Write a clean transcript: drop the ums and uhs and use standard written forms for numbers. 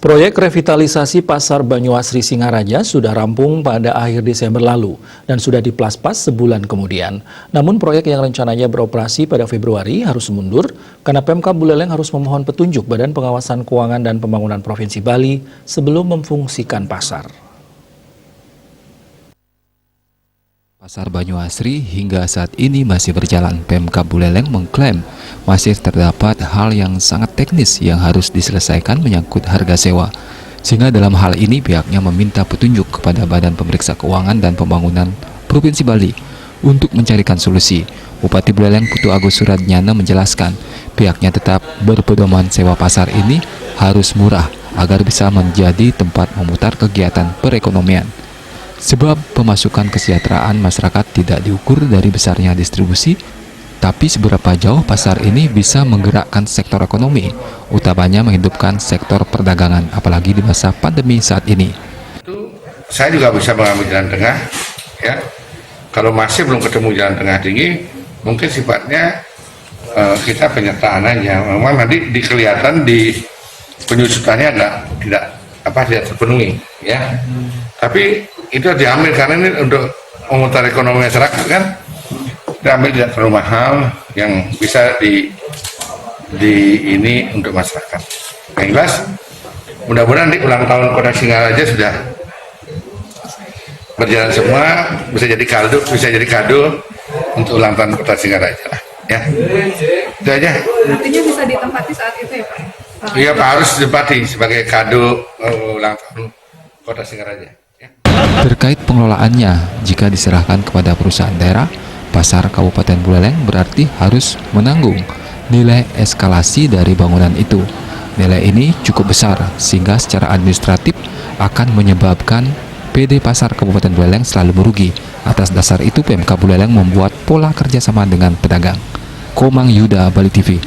Proyek revitalisasi Pasar Banyuasri Singaraja sudah rampung pada akhir Desember lalu dan sudah diplaspas sebulan kemudian. Namun proyek yang rencananya beroperasi pada Februari harus mundur karena Pemkab Buleleng harus memohon petunjuk Badan Pengawasan Keuangan dan Pembangunan Provinsi Bali sebelum memfungsikan pasar. Pasar Banyuasri hingga saat ini masih berjalan. Pemkab Buleleng mengklaim masih terdapat hal yang sangat teknis yang harus diselesaikan menyangkut harga sewa. Sehingga dalam hal ini pihaknya meminta petunjuk kepada Badan Pemeriksa Keuangan dan Pembangunan Provinsi Bali untuk mencarikan solusi. Bupati Buleleng Putu Agus Suradnyana menjelaskan pihaknya tetap berpedoman sewa pasar ini harus murah agar bisa menjadi tempat memutar kegiatan perekonomian. Sebab pemasukan kesejahteraan masyarakat tidak diukur dari besarnya distribusi, tapi seberapa jauh pasar ini bisa menggerakkan sektor ekonomi, utamanya menghidupkan sektor perdagangan, apalagi di masa pandemi saat ini. Saya juga bisa mengambil jalan tengah, ya. Kalau masih belum ketemu jalan tengah tinggi, mungkin sifatnya kita penyertaan aja. Memang nanti kelihatan di penyusutannya tidak terpenuhi, ya. Tapi itu diambil karena ini untuk memutar ekonomi masyarakat kan, diambil tidak terlalu mahal yang bisa di ini untuk masyarakat. Yang jelas mudah-mudahan di ulang tahun Kota Singaraja sudah berjalan semua, bisa jadi kado untuk ulang tahun Kota Singaraja lah, ya. Itu aja. Artinya bisa ditempati saat itu ya Pak? Iya Pak, harus ditempati sebagai kado ulang tahun Kota Singaraja. Terkait pengelolaannya, jika diserahkan kepada perusahaan daerah, pasar Kabupaten Buleleng berarti harus menanggung nilai eskalasi dari bangunan itu. Nilai ini cukup besar, sehingga secara administratif akan menyebabkan PD Pasar Kabupaten Buleleng selalu merugi. Atas dasar itu, Pemkab Buleleng membuat pola kerjasama dengan pedagang. Komang Yuda, Bali TV.